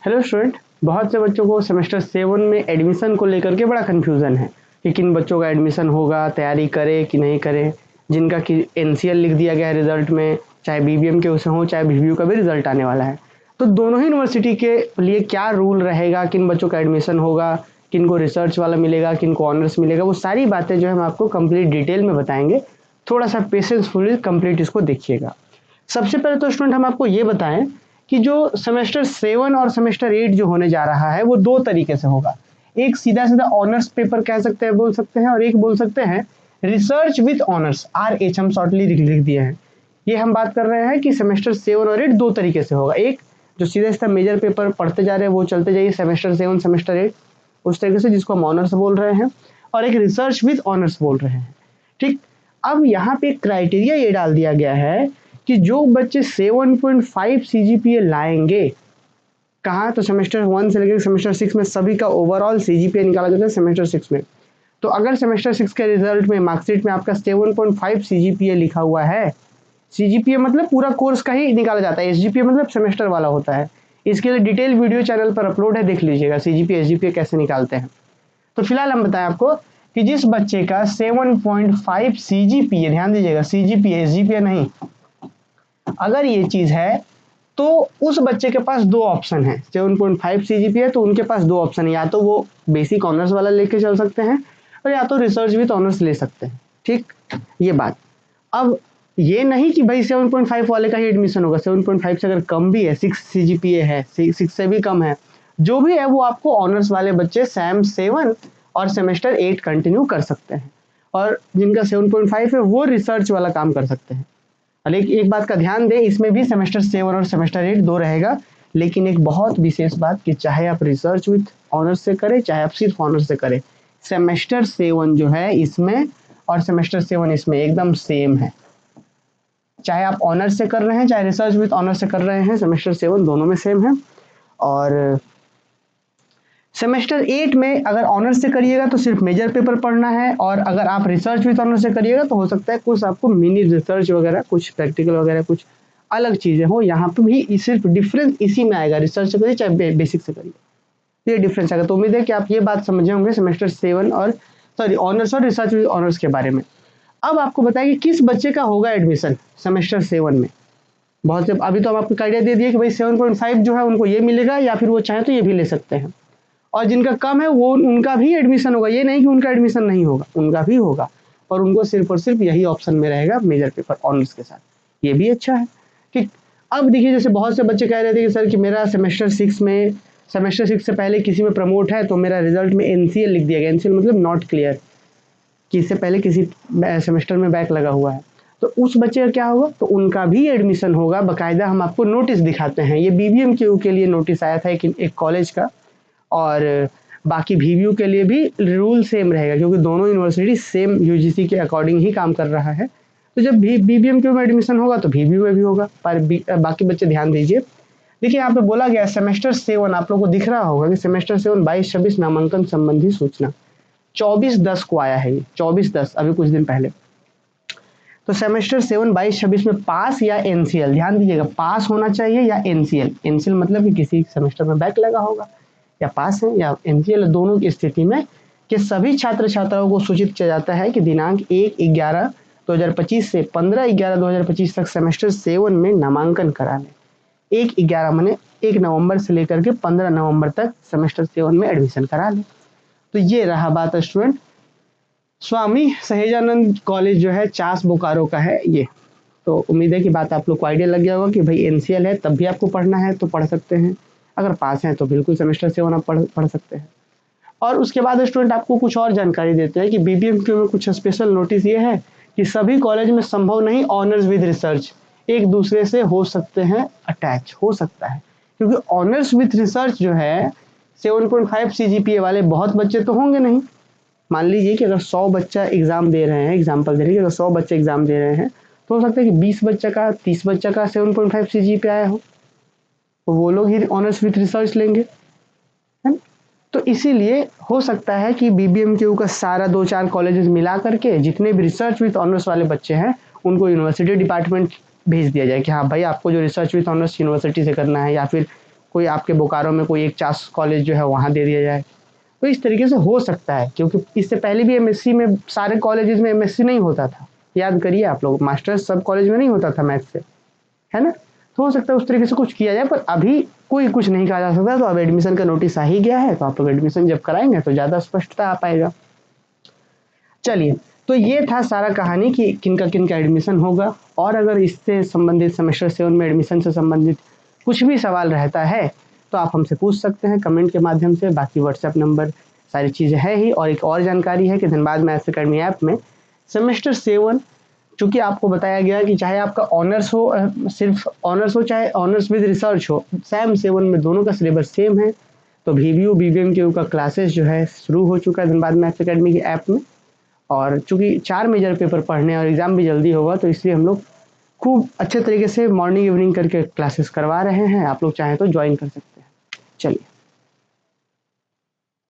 Hello student, बहुत से बच्चों को सेमेस्टर 7 में एडमिशन को लेकर के बड़ा कन्फ्यूज़न है कि किन बच्चों का एडमिशन होगा, तैयारी करें कि नहीं करें। जिनका कि एनसीएल लिख दिया गया है रिजल्ट में, चाहे बीबीएम के उसे हो चाहे बीबीयू का भी रिजल्ट आने वाला है, तो दोनों ही यूनिवर्सिटी के लिए क्या रूल रहेगा, किन बच्चों का एडमिशन होगा, किन को रिसर्च वाला मिलेगा, किन को ऑनर्स मिलेगा, वो सारी बातें जो है हम आपको कंप्लीट डिटेल में बताएंगे। थोड़ा सा पेशेंसफुली कंप्लीट इसको देखिएगा। सबसे पहले तो स्टूडेंट हम आपको ये बताएं कि जो सेमेस्टर 7 और सेमेस्टर 8 जो होने जा रहा है वो दो तरीके से होगा। एक सीधा सीधा ऑनर्स पेपर कह सकते हैं, बोल सकते हैं, और एक बोल सकते हैं रिसर्च विद ऑनर्स, RH हम शॉर्टली लिख दिए हैं। ये हम बात कर रहे हैं कि सेमेस्टर 7 और 8 दो तरीके से होगा। एक जो सीधा सीधा मेजर पेपर पढ़ते जा रहे हैं वो चलते जाइए, सेमेस्टर 7 सेमेस्टर 8 उस तरीके से, जिसको हम ऑनर्स बोल रहे हैं, और एक रिसर्च विद ऑनर्स बोल रहे हैं। ठीक, अब यहाँ पे क्राइटेरिया ये डाल दिया गया है कि जो बच्चे 7.5 CGPA लाएंगे, कहाँ, तो सेमेस्टर 1 से लेकर सेमेस्टर 6 में सभी का ओवरऑल CGPA निकाला जाता है सेमेस्टर 6 में। तो अगर सेमेस्टर 6 के रिजल्ट में मार्कशीट में आपका 7.5 CGPA लिखा हुआ है, CGPA मतलब पूरा कोर्स का ही निकाला जाता है, SGPA मतलब सेमेस्टर वाला होता है। इसके लिए डिटेल वीडियो चैनल पर अपलोड है, देख लीजिएगा CGPA SGPA कैसे निकालते हैं। तो फिलहाल हम बताएं आपको कि जिस बच्चे का 7.5 CGPA, ध्यान दीजिएगा CGPA SGPA नहीं, अगर ये चीज है तो उस बच्चे के पास दो ऑप्शन है। 7.5 CGPA है तो उनके पास दो ऑप्शन है, या तो वो बेसिक ऑनर्स वाला लेके चल सकते हैं और या तो रिसर्च विद ऑनर्स ले सकते हैं। ठीक, ये बात। अब ये नहीं कि भाई 7.5 वाले का ही एडमिशन होगा, 7.5 से अगर कम भी है, 6 CGPA है, 6 से भी कम है, जो भी है वो आपको ऑनर्स वाले बच्चे सैम 7 और सेमेस्टर 8 कंटिन्यू कर सकते हैं, और जिनका 7.5 है वो रिसर्च वाला काम कर सकते हैं। और एक बात का ध्यान दें, इसमें भी सेमेस्टर 7 और सेमेस्टर 8 दो रहेगा, लेकिन एक बहुत विशेष बात कि चाहे आप रिसर्च विथ ऑनर्स से करें चाहे आप सिर्फ ऑनर्स से करें, सेमेस्टर 7 जो है इसमें और सेमेस्टर 7 इसमें एकदम सेम है। चाहे आप ऑनर्स से कर रहे हैं चाहे रिसर्च विथ ऑनर्स से कर रहे हैं, सेमेस्टर 7 दोनों में सेम है। और सेमेस्टर 8 में अगर ऑनर्स से करिएगा तो सिर्फ मेजर पेपर पढ़ना है, और अगर आप रिसर्च विथ ऑनर्स से करिएगा तो हो सकता है कुछ आपको मिनी रिसर्च वगैरह, कुछ प्रैक्टिकल वगैरह, कुछ अलग चीज़ें हो। यहाँ पे भी सिर्फ डिफरेंस इसी में आएगा, रिसर्च से करिए चाहे बेसिक से करिए, ये डिफरेंस आएगा। तो उम्मीद है कि आप ये बात समझे होंगे सेमेस्टर 7 और ऑनर्स और रिसर्च विथ ऑनर्स के बारे में। अब आपको बताएं कि किस बच्चे का होगा एडमिशन सेमेस्टर 7 में। बहुत से अभी तो हम आपको आइडिया दे दिए कि भाई 7.5 जो है उनको ये मिलेगा, या फिर वो चाहे तो ये भी ले सकते हैं, और जिनका कम है वो उनका भी एडमिशन होगा। ये नहीं कि उनका एडमिशन नहीं होगा, उनका भी होगा, और उनको सिर्फ और सिर्फ यही ऑप्शन में रहेगा मेजर पेपर ऑनर्स के साथ। ये भी अच्छा है। ठीक, अब देखिए जैसे बहुत से बच्चे कह रहे थे कि सर कि मेरा सेमेस्टर 6 से पहले किसी में प्रमोट है तो मेरा रिजल्ट में NCL लिख दिया गया। NCL मतलब नॉट क्लियर, कि इससे पहले किसी सेमेस्टर में बैक लगा हुआ है, तो उस बच्चे का क्या होगा, तो उनका भी एडमिशन होगा। बाकायदा हम आपको नोटिस दिखाते हैं, ये BBM के लिए नोटिस आया था एक कॉलेज का, और बाकी VBU के लिए भी रूल सेम रहेगा, क्योंकि दोनों यूनिवर्सिटी सेम UGC के अकॉर्डिंग ही काम कर रहा है। तो जब भी BBM में एडमिशन होगा तो VBU में भी होगा। पर बाकी बच्चे ध्यान दीजिए। देखिए यहाँ पे बोला गया सेमेस्टर 7, आप लोगों को दिख रहा होगा कि सेमेस्टर 7 22-26 नामांकन संबंधी सूचना 24/10 को आया है। ये 24/10 अभी कुछ दिन पहले। तो सेमेस्टर 7 22-26 में पास या NCL, ध्यान दीजिएगा, पास होना चाहिए या NCL मतलब कि किसी सेमेस्टर में बैक लगा होगा, या पास है या NCL, दोनों की स्थिति में कि सभी छात्र छात्राओं को सूचित किया जाता है कि दिनांक 1/11/2025 से 15/11/2025 तक सेमेस्टर 7 में नामांकन करा लें। 1/11 माने 1 नवंबर से लेकर के 15 नवंबर तक सेमेस्टर 7 में एडमिशन करा लें। तो ये रहा बात स्टूडेंट। स्वामी सहेजानंद कॉलेज जो है चास बोकारो का है ये। तो उम्मीद है कि बात आप लोग को आइडिया लग गया होगा कि भाई NCL है तब भी आपको पढ़ना है तो पढ़ सकते हैं, अगर पास हैं तो बिल्कुल सेमेस्टर 7 आप पढ़ सकते हैं। और उसके बाद स्टूडेंट आपको कुछ और जानकारी देते हैं कि BBMQ में कुछ स्पेशल नोटिस ये है कि सभी कॉलेज में संभव नहीं ऑनर्स विद रिसर्च एक दूसरे से हो सकते हैं, अटैच हो सकता है, क्योंकि ऑनर्स विद रिसर्च जो है 7.5 CGPA वाले बहुत बच्चे तो होंगे नहीं। मान लीजिए कि अगर 100 बच्चा एग्जाम दे रहे हैं, एग्जाम्पल दे रहे हैं, अगर 100 बच्चे एग्जाम दे रहे हैं तो हो सकता है कि 20 बच्चा का 30 बच्चा का 7.5 CGPA आया हो, तो वो लोग ही ऑनर्स विथ रिसर्च लेंगे, है ना। तो इसीलिए हो सकता है कि BBMQ का सारा 2-4 कॉलेजेस मिला करके जितने भी रिसर्च विथ ऑनर्स वाले बच्चे हैं उनको यूनिवर्सिटी डिपार्टमेंट भेज दिया जाए कि हाँ भाई आपको जो रिसर्च विथ ऑनर्स यूनिवर्सिटी से करना है, या फिर कोई आपके बोकारो में कोई एक चास कॉलेज जो है वहाँ दे दिया जाए। तो इस तरीके से हो सकता है, क्योंकि इससे पहले भी एमएससी में सारे कॉलेजेस में एमएससी नहीं होता था, याद करिए आप लोग, मास्टर्स सब कॉलेज में नहीं होता था मैथ से, है ना। तो हो सकता है उस तरीके से कुछ किया जाए, पर अभी कोई कुछ नहीं कहा जा सकता। तो अब एडमिशन का नोटिस आ ही गया है, तो आप लोग एडमिशन जब कराएंगे तो ज़्यादा स्पष्टता आ पाएगा। चलिए, तो ये था सारा कहानी कि किनका एडमिशन होगा। और अगर इससे संबंधित सेमेस्टर 7 में एडमिशन से संबंधित कुछ भी सवाल रहता है तो आप हमसे पूछ सकते हैं कमेंट के माध्यम से। बाकी व्हाट्सएप नंबर सारी चीज़ें है ही। और एक और जानकारी है कि धनबाद मैथ्स अकेडमी ऐप में सेमेस्टर 7, चूँकि आपको बताया गया कि चाहे आपका ऑनर्स हो, सिर्फ ऑनर्स हो, चाहे ऑनर्स विद रिसर्च हो, सैम 7 में दोनों का सिलेबस सेम है। तो VBU BBM के का क्लासेस जो है शुरू हो चुका है धनबाद मैथ्स अकेडमी की ऐप में। और चूँकि 4 मेजर पेपर पढ़ने और एग्ज़ाम भी जल्दी होगा, तो इसलिए हम लोग खूब अच्छे तरीके से मॉर्निंग इवनिंग करके क्लासेस करवा रहे हैं। आप लोग चाहें तो ज्वाइन कर सकते हैं। चलिए।